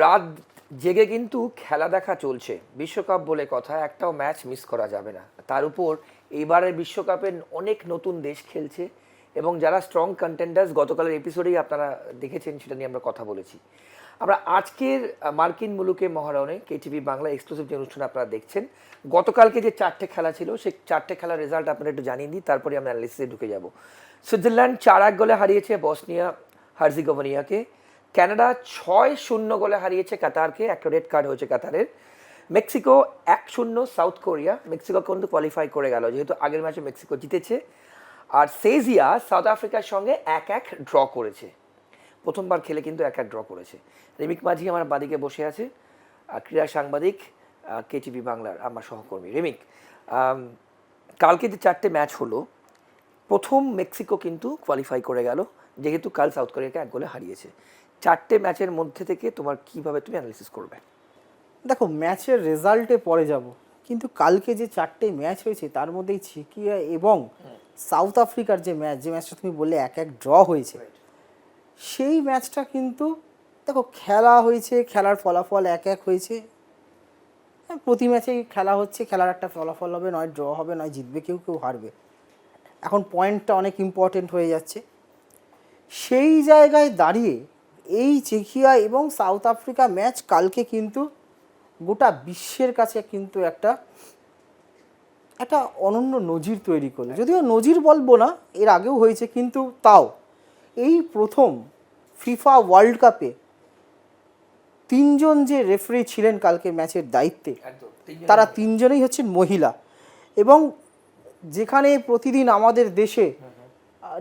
রাত জেগে কিন্তু খেলা দেখা চলছে, বিশ্বকাপ বলে কথা, একটাও ম্যাচ মিস করা যাবে না। তার উপর এইবারের বিশ্বকাপে অনেক নতুন দেশ খেলছে এবং যারা স্ট্রং কন্টেন্ডার্স গতকালের এপিসোডেই আপনারা দেখেছেন, সেটা নিয়ে আমরা কথা বলেছি। আমরা আজকের মার্কিন মুলুকে মহারণে কেটিভি বাংলা এক্সক্লুসিভ যে অনুষ্ঠান আপনারা দেখছেন, গতকালকে যে 4টে খেলা ছিল সেই 4টে খেলার রেজাল্ট আপনারা একটু জানিয়ে দিই, তারপরে আমরা অ্যানালিসিসে ঢুকে যাব। সুইজারল্যান্ড 4-1 গোলে হারিয়েছে বসনিয়া হার্জিগোভিনিয়াকে। কানাডা 6-0 গোলে হারিয়েছে কাতারকে, একটা রেড কার্ড হয়েছে কাতারের। মেক্সিকো 1-0 সাউথ কোরিয়া, মেক্সিকো কিন্তু কোয়ালিফাই করে গেল যেহেতু আগের ম্যাচে মেক্সিকো জিতেছে। আর সেজিয়া সাউথ আফ্রিকার সঙ্গে 1-1 ড্র করেছে, প্রথমবার খেলে কিন্তু 1-1 ড্র করেছে। রিমিক মাঝি আমার বাদিকে বসে আছে, ক্রীড়া সাংবাদিক, কেটিভি বাংলার আমার সহকর্মী। রিমিক, কালকে যে 4টে ম্যাচ হলো, প্রথম মেক্সিকো কিন্তু কোয়ালিফাই করে গেল যেহেতু কাল সাউথ কোরিয়াকে 1 গোলে হারিয়েছে। 4টে ম্যাচের মধ্যে থেকে তোমার কীভাবে তুমি অ্যানালিসিস করবে? দেখো, ম্যাচের রেজাল্টে পরে যাব, কিন্তু কালকে যে 4টে ম্যাচ হয়েছে তার মধ্যেই চেকিয়া এবং সাউথ আফ্রিকার যে ম্যাচটা তুমি বললে 1-1 ড্র হয়েছে, সেই ম্যাচটা কিন্তু দেখো খেলা হয়েছে, খেলার ফলাফল 1-1 হয়েছে। প্রতি ম্যাচেই খেলা হচ্ছে, খেলার একটা ফলাফল হবে, নয় ড্র হবে, নয় জিতবে কেউ, কেউ হারবে। এখন পয়েন্টটা অনেক ইম্পর্টেন্ট হয়ে যাচ্ছে। সেই জায়গায় দাঁড়িয়ে এই চেকিয়া এবং সাউথ আফ্রিকা ম্যাচ কালকে কিন্তু গোটা বিশ্বের কাছে কিন্তু একটা অনন্য নজির তৈরি করলো। যদিও নজির বলবো না, এর আগেও হয়েছে, কিন্তু তাও এই প্রথম ফিফা ওয়ার্ল্ড কাপে 3জন যে রেফারি ছিলেন কালকে ম্যাচের দায়িত্বে, তারা 3জনেই হচ্ছেন মহিলা। এবং যেখানে প্রতিদিন আমাদের দেশে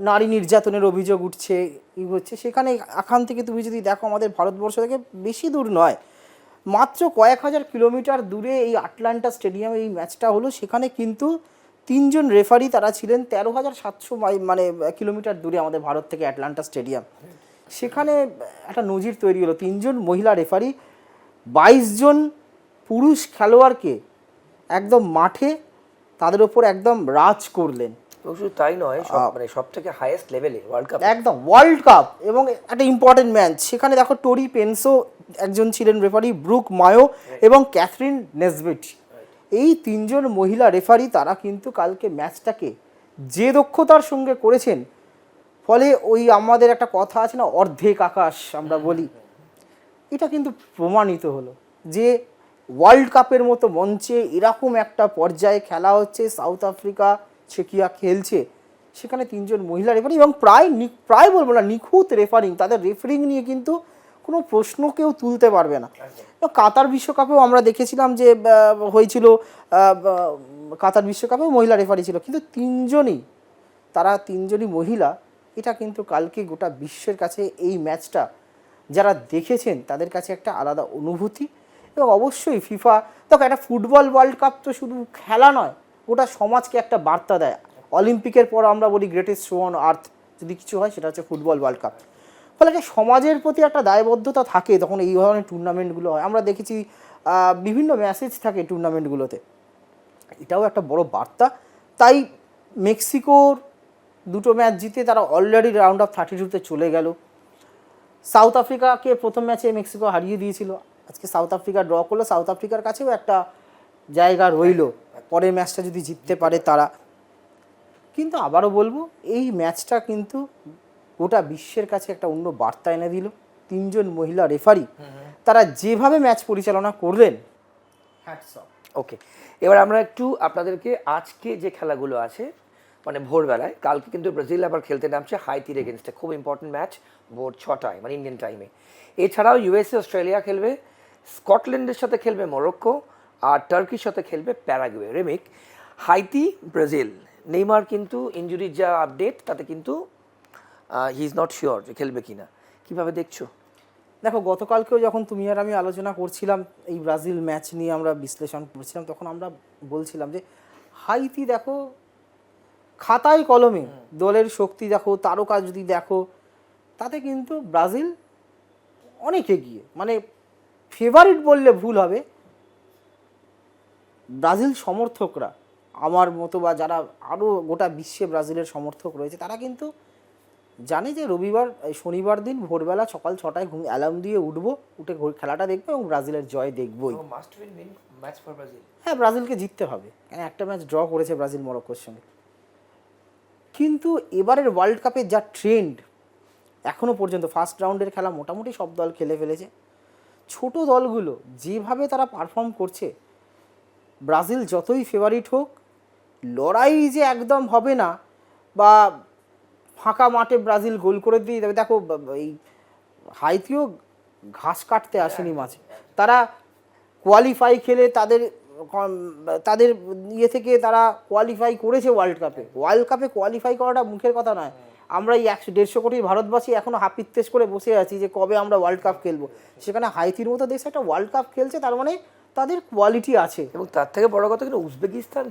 নারী নির্যাতনের অভিযোগ উঠছে, হচ্ছে, সেখানে এখান থেকে তুমি যদি দেখো আমাদের ভারতবর্ষ থেকে বেশি দূর নয়, মাত্র কয়েক হাজার কিলোমিটার দূরে এই আটলান্টা স্টেডিয়ামে এই ম্যাচটা হলো। সেখানে কিন্তু 3জন রেফারি তারা ছিলেন 13,700 মানে কিলোমিটার দূরে আমাদের ভারত থেকে আটলান্টা স্টেডিয়াম। সেখানে একটা নজির তৈরি হলো, 3জন মহিলা রেফারি 22 জন পুরুষ খেলোয়াড়কে একদম মাঠে তাদের ওপর একদম রাজ করলেন। শুধু তাই নয়, মানে সব থেকে হাইয়েস্ট লেভেলে ওয়ার্ল্ড কাপ, একদম ওয়ার্ল্ড কাপ এবং একটা ইম্পর্টেন্ট ম্যাচ। সেখানে দেখো টোরি পেনসো একজন ছিলেন রেফারি, ব্রুক মায়ো এবং ক্যাথরিন নেসবিট, এই 3জন মহিলা রেফারি তারা কিন্তু কালকে ম্যাচটাকে যে দক্ষতার সঙ্গে করেছেন, ফলে ওই আমাদের একটা কথা আছে না, অর্ধেক আকাশ আমরা বলি, এটা কিন্তু প্রমাণিত হলো যে ওয়ার্ল্ড কাপের মতো মঞ্চে এরকম একটা পর্যায়ে খেলা হচ্ছে, সাউথ আফ্রিকা চেকিয়া খেলছে, সেখানে 3জন মহিলা রেফারি এবং প্রায় বলবো না নিখুঁত রেফারিং, তাদের রেফারিং নিয়ে কিন্তু কোনো প্রশ্ন কেউ তুলতে পারবে না। কাতার বিশ্বকাপেও আমরা দেখেছিলাম যে হয়েছিল, কাতার বিশ্বকাপেও মহিলা রেফারি ছিল, কিন্তু 3জনই মহিলা। এটা কিন্তু কালকে গোটা বিশ্বের কাছে এই ম্যাচটা যারা দেখেছেন তাদের কাছে একটা আলাদা অনুভূতি। এবং অবশ্যই ফিফা, দেখো একটা ফুটবল ওয়ার্ল্ড কাপ তো শুধু খেলা নয়, গোটা সমাজকে একটা বার্তা দেয়। অলিম্পিকের পর আমরা বলি গ্রেটেস্ট শো অন আর্থ যদি কিছু হয় সেটা হচ্ছে ফুটবল ওয়ার্ল্ড কাপ। ফলে একটা সমাজের প্রতি একটা দায়বদ্ধতা থাকে তখন এই ধরনের টুর্নামেন্টগুলো হয়। আমরা দেখেছি বিভিন্ন মেসেজ থাকে টুর্নামেন্টগুলোতে, এটাও একটা বড় বার্তা। তাই মেক্সিকোর 2টো ম্যাচ জিতে তারা অলরেডি রাউন্ড অফ 32-তে চলে গেল। সাউথ আফ্রিকাকে প্রথম ম্যাচে মেক্সিকো হারিয়ে দিয়েছিল, আজকে সাউথ আফ্রিকা ড্র করলো, সাউথ আফ্রিকার কাছেও একটা জায়গা রইল পরের ম্যাচটা যদি জিততে পারে তারা। কিন্তু আবারও বলবো, এই ম্যাচটা কিন্তু গোটা বিশ্বের কাছে একটা অন্য বার্তা এনে দিল। 3জন মহিলা রেফারি তারা যেভাবে ম্যাচ পরিচালনা করলেন, হ্যাটস অফ। ওকে, এবার আমরা একটু আপনাদেরকে আজকে যে খেলাগুলো আছে, মানে ভোরবেলায়, কালকে কিন্তু ব্রাজিল আবার খেলতে নামছে হাইতির এগেনস্টে, খুব ইম্পর্টেন্ট ম্যাচ, ভোর 6টায় মানে ইন্ডিয়ান টাইমে। এছাড়াও ইউএসএ অস্ট্রেলিয়া খেলবে, স্কটল্যান্ডের সাথে খেলবে মরক্কো, আর টার্কির সাথে খেলবে প্যারাগুয়ে। রেমিক, হাইতি ব্রাজিল, নেইমার কিন্তু ইনজুরির যা আপডেট তাতে কিন্তু হি ইজ নট শিওর যে খেলবে কিনা, কীভাবে দেখছো? দেখো, গতকালকেও যখন তুমি আর আমি আলোচনা করছিলাম এই ব্রাজিল ম্যাচ নিয়ে, আমরা বিশ্লেষণ করছিলাম, তখন আমরা বলছিলাম যে হাইতি দেখো খাতায় কলমে দলের শক্তি দেখো, তারকা যদি দেখো, তাতে কিন্তু ব্রাজিল অনেক এগিয়ে, মানে ফেভারিট বললে ভুল হবে। ব্রাজিল সমর্থকরা আমার মতো বা যারা আরও গোটা বিশ্বে ব্রাজিলের সমর্থক রয়েছে, তারা কিন্তু জানে যে রবিবার শনিবার দিন ভোরবেলা সকাল 6টায় অ্যালার্ম দিয়ে উঠবো, উঠে খেলাটা দেখবো এবং ব্রাজিলের জয় দেখবোই। Must win match for Brazil. হ্যাঁ, ব্রাজিলকে জিততে হবে, কেন একটা ম্যাচ ড্র করেছে ব্রাজিল মরক্কোর সঙ্গে। কিন্তু এবারের ওয়ার্ল্ড কাপের যা ট্রেন্ড এখনও পর্যন্ত, ফার্স্ট রাউন্ডের খেলা মোটামুটি সব দল খেলে ফেলেছে। ছোট দলগুলো যেভাবে তারা পারফর্ম করছে, ব্রাজিল যতই ফেভারিট হোক, লড়াই যে একদম হবে না বা ফাঁকা মাঠে ব্রাজিল গোল করে দিয়ে যাবে। দেখো এই হাইতিও ঘাস কাটতে আসেনি মাঝে, তারা কোয়ালিফাই খেলে তাদের তাদের ইয়ে থেকে তারা কোয়ালিফাই করেছে ওয়ার্ল্ড কাপে। ওয়ার্ল্ড কাপে কোয়ালিফাই করাটা মুখের কথা নয়। আমরা এই 150 কোটি ভারতবাসী এখনো হাপিত্তেশ করে বসে আছি যে কবে আমরা ওয়ার্ল্ড কাপ খেলবো। সেখানে হাইতির মতো দেশ একটা ওয়ার্ল্ড কাপ খেলছে, তার মানে তাদের কোয়ালিটি আছে। এবং তার থেকে বড় কথা কিন্তু উজবেকিস্তান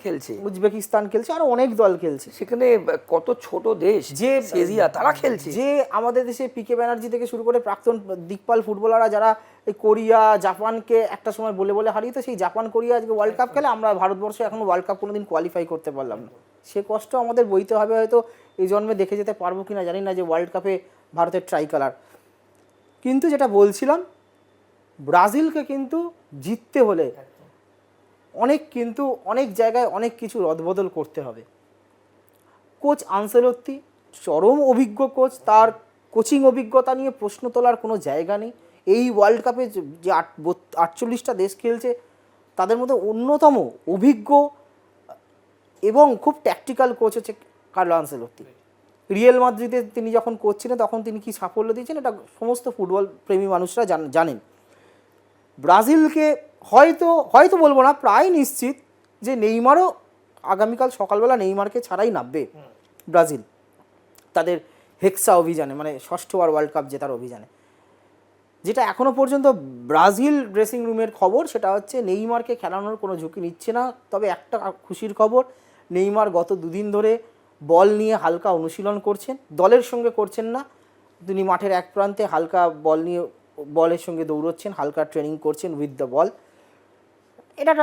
খেলছে, আরো অনেক দল খেলছে সেখানে। কত ছোট দেশ যে এশিয়া, তারা খেলছে। যে আমাদের দেশে পিকে ব্যানার্জি থেকে শুরু করে প্রাক্তন দিকপাল ফুটবলাররা যারা এই কোরিয়া জাপানকে একটা সময় বলে বলে হারিয়ে, তো সেই জাপান কোরিয়া আজকে ওয়ার্ল্ড কাপ খেলে, আমরা ভারতবর্ষ এখনো ওয়ার্ল্ড কাপ কোনোদিন কোয়ালিফাই করতে পারলাম না। সে কষ্ট আমাদের বইতে হবে, হয়তো এই জন্মে দেখে যেতে পারবো কিনা জানি না যে ওয়ার্ল্ড কাপে ভারতের ট্রাই কালার। কিন্তু যেটা বলছিলাম, ব্রাজিলকে কিন্তু জিততে হলে অনেক জায়গায় অনেক কিছু রদবদল করতে হবে। কোচ আনসেলোত্তি চরম অভিজ্ঞ কোচ, তার কোচিং অভিজ্ঞতা নিয়ে প্রশ্ন তোলার কোনো জায়গা নেই। এই ওয়ার্ল্ড কাপে যে 48টা দেশ খেলছে, তাদের মধ্যে অন্যতম অভিজ্ঞ এবং খুব ট্যাকটিক্যাল কোচ হচ্ছে কার্লো আনসেলোত্তি। রিয়েল মাদ্রিদে তিনি যখন কোচ ছিলেন তখন তিনি কি সাফল্য দিয়েছেন এটা সমস্ত ফুটবল প্রেমী মানুষরা জানেন। ব্রাজিলকে হয়তো বলবো না, প্রায় নিশ্চিত যে নেইমারও আগামীকাল সকালবেলা নেইমারকে ছাড়াই নামবে ব্রাজিল তাদের হেক্সা অভিযানে, মানে 6বার ওয়ার্ল্ড কাপ জেতার অভিযানে। যেটা এখনো পর্যন্ত ব্রাজিল ড্রেসিং রুমের খবর, সেটা হচ্ছে নেইমারকে খেলানোর কোনো ঝুঁকি নিচ্ছে না। তবে একটা খুশির খবর, নেইমার গত 2 দিন ধরে বল নিয়ে হালকা অনুশীলন করছেন, দলের সঙ্গে করছেন না, তিনি মাঠের এক প্রান্তে হালকা বলের সঙ্গে দৌড়চ্ছেন, হালকা ট্রেনিং করছেন উইথ দ্য বল। এটা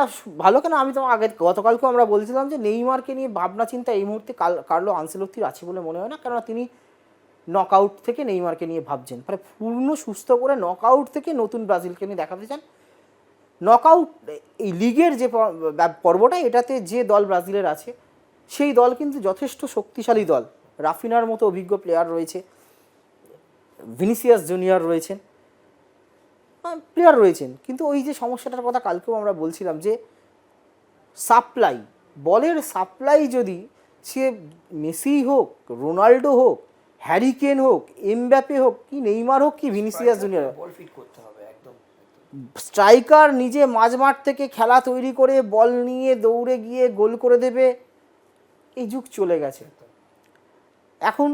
ভালো। কেন, আমি তো গতকালকেও আমরা বলছিলাম যে নেইমারকে নিয়ে ভাবনা চিন্তা এই মুহূর্তে কার্লো আনসেলোত্তির আছে বলে মনে হয় না, কেননা তিনি নকআউট থেকে নেইমারকে নিয়ে ভাবছেন, মানে পূর্ণ সুস্থ করে নকআউট থেকে নতুন ব্রাজিলকে নিয়ে দেখাতে চান। নকআউট এই লিগের যে পর্বটা, এটাতে যে দল ব্রাজিলের আছে সেই দল কিন্তু যথেষ্ট শক্তিশালী দল। রাফিনার মতো অভিজ্ঞ প্লেয়ার রয়েছে, ভিনিসিয়াস জুনিয়র রয়েছেন, কিন্তু ওই যে সমস্যাটার কথা কালকেও আমরা বলছিলাম যে সাপ্লাই, বলের সাপ্লাই যদি সে মেসি হোক, রোনাল্ডো হোক, হ্যারি কেন হোক, এমবাপে হোক, কি নেইমার হোক, কি ভিনিসিয়াস জুনিয়র, স্ট্রাইকার নিজে মাঝমাঠ থেকে খেলা তৈরি করে বল নিয়ে দৌড়ে গিয়ে গোল করে দেবে, এই যুগ চলে গেছে। এখন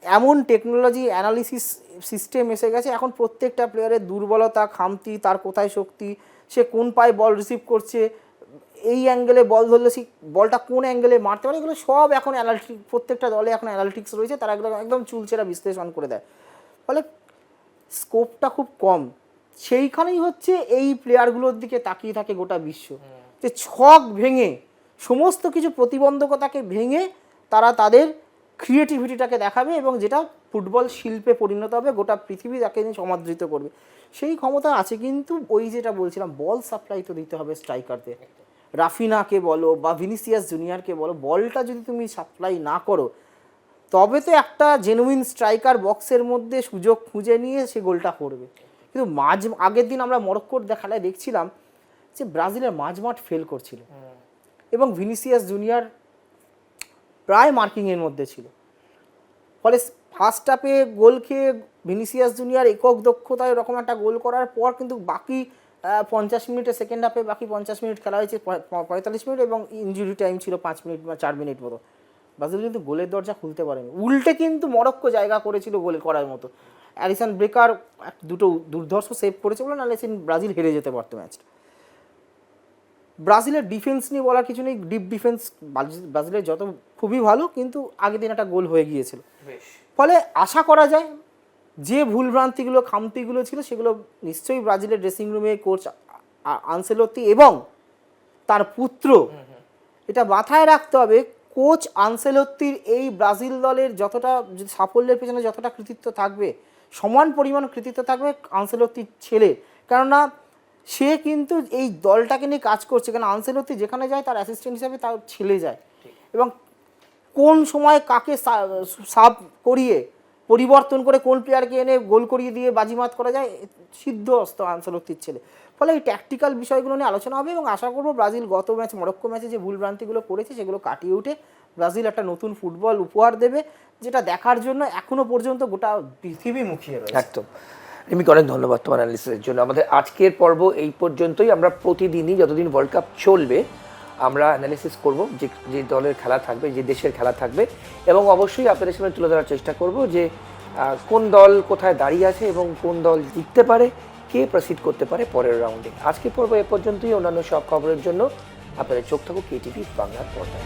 এমন টেকনোলজি অ্যানালিসিস সিস্টেম এসে গেছে, এখন প্রত্যেকটা প্লেয়ারের দুর্বলতা, খামতি, তার কোথায় শক্তি, সে কোন পায়ে বল রিসিভ করছে, এই অ্যাঙ্গেলে বল ধরলে সে বলটা কোন অ্যাঙ্গেলে মারতে পারে, এগুলো সব এখন প্রত্যেকটা দলে এখন অ্যানালিটিক্স রয়েছে, তারা এগুলো একদম চুলচেরা বিশ্লেষণ করে দেয়। ফলে স্কোপটা খুব কম। সেইখানেই হচ্ছে এই প্লেয়ারগুলোর দিকে তাকিয়ে থাকে গোটা বিশ্ব, যে ছক ভেঙে সমস্ত কিছু প্রতিবন্ধকতাকে ভেঙে তারা তাদের ক্রিয়েটিভিটিটাকে দেখাবে এবং যেটা ফুটবল শিল্পে পরিণত হবে, গোটা পৃথিবী তাকে নিয়ে সমাদৃত করবে। সেই ক্ষমতা আছে, কিন্তু ওই যেটা বলছিলাম, বল সাপ্লাই তো দিতে হবে স্ট্রাইকারদের। রাফিনাকে বলো বা ভিনিসিয়াস জুনিয়রকে বলো, বলটা যদি তুমি সাপ্লাই না করো তবে তো একটা জেনুইন স্ট্রাইকার বক্সের মধ্যে সুযোগ খুঁজে নিয়ে সে গোলটা করবে। কিন্তু আগের দিন আমরা মরক্কোর খেলায় দেখছিলাম যে ব্রাজিলের মাঝমাঠ ফেল করছিল এবং ভিনিসিয়াস জুনিয়র প্রায় মার্কিংয়ের মধ্যে ছিল। ফলে ফার্স্ট হাফে গোল খেয়ে ভিনিসিয়াস জুনিয়র একক দক্ষতায় এরকম একটা গোল করার পর কিন্তু বাকি 50 মিনিটে, সেকেন্ড হাফে বাকি 50 মিনিট খেলা হয়েছে, 45 মিনিট এবং ইনজুরি টাইম ছিল 5 মিনিট বা 4 মিনিট মতো। ব্রাজিল কিন্তু গোলের দরজা খুলতে পারেনি, উল্টে কিন্তু মরক্কো জায়গা করেছিল গোল করার মতো। অ্যালিসন ব্রেকার দুটো দুর্ধর্ষ সেভ করেছে বলে, নাহলে ব্রাজিল হেরে যেতে পারতো ম্যাচটা। ব্রাজিলের ডিফেন্স নিয়ে বলার কিছু নেই, ডিপ ডিফেন্স ব্রাজিলের যত খুবই ভালো, কিন্তু আগের দিন একটা গোল হয়ে গিয়েছিল। ফলে আশা করা যায় যে ভুলভ্রান্তিগুলো, খামতিগুলো ছিল সেগুলো নিশ্চয়ই ব্রাজিলের ড্রেসিং রুমে কোচ আনসেলোত্তি এবং তার পুত্র, এটা মাথায় রাখতে হবে, কোচ আনসেলত্তির এই ব্রাজিল দলের যতটা সাফল্যের পেছনে যতটা কৃতিত্ব থাকবে, সমান পরিমাণ কৃতিত্ব থাকবে আনসেলত্তির ছেলে। কেননা সে কিন্তু এই দলটাকে নিয়ে কাজ করছে, কারণ আনসেলত্তি যেখানে যায় তার অ্যাসিস্ট্যান্ট হিসাবে তার ছেলে যায়, এবং কোন সময় কাকে সাব করিয়ে পরিবর্তন করে কোন প্লেয়ারকে এনে গোল করিয়ে দিয়ে বাজিমাত করা যায় সিদ্ধ হস্ত আনসেলত্তির ছেলে। ফলে এই ট্যাকটিক্যাল বিষয়গুলো নিয়ে আলোচনা হবে এবং আশা করবো ব্রাজিল গত ম্যাচ মরক্কো ম্যাচে যে ভুলভ্রান্তিগুলো করেছে সেগুলো কাটিয়ে উঠে ব্রাজিল একটা নতুন ফুটবল উপহার দেবে, যেটা দেখার জন্য এখনো পর্যন্ত গোটা পৃথিবী মুখিয়ে রয়েছে। একদম রিমিকে অনেক ধন্যবাদ তোমার অ্যানালিসিসের জন্য। আমাদের আজকের পর্ব এই পর্যন্তই। আমরা প্রতিদিনই যতদিন ওয়ার্ল্ড কাপ চলবে আমরা অ্যানালিসিস করব যে যে দলের খেলা থাকবে, যে দেশের খেলা থাকবে, এবং অবশ্যই আপনাদের সামনে তুলে ধরার চেষ্টা করব যে কোন দল কোথায় দাঁড়িয়ে আছে এবং কোন দল জিততে পারে, কে প্রসিড করতে পারে পরের রাউন্ডে। আজকের পর্ব এ পর্যন্তই। অন্যান্য সব খবরের জন্য আপনাদের চোখ থাকুক কেটিভি বাংলার পর্দায়।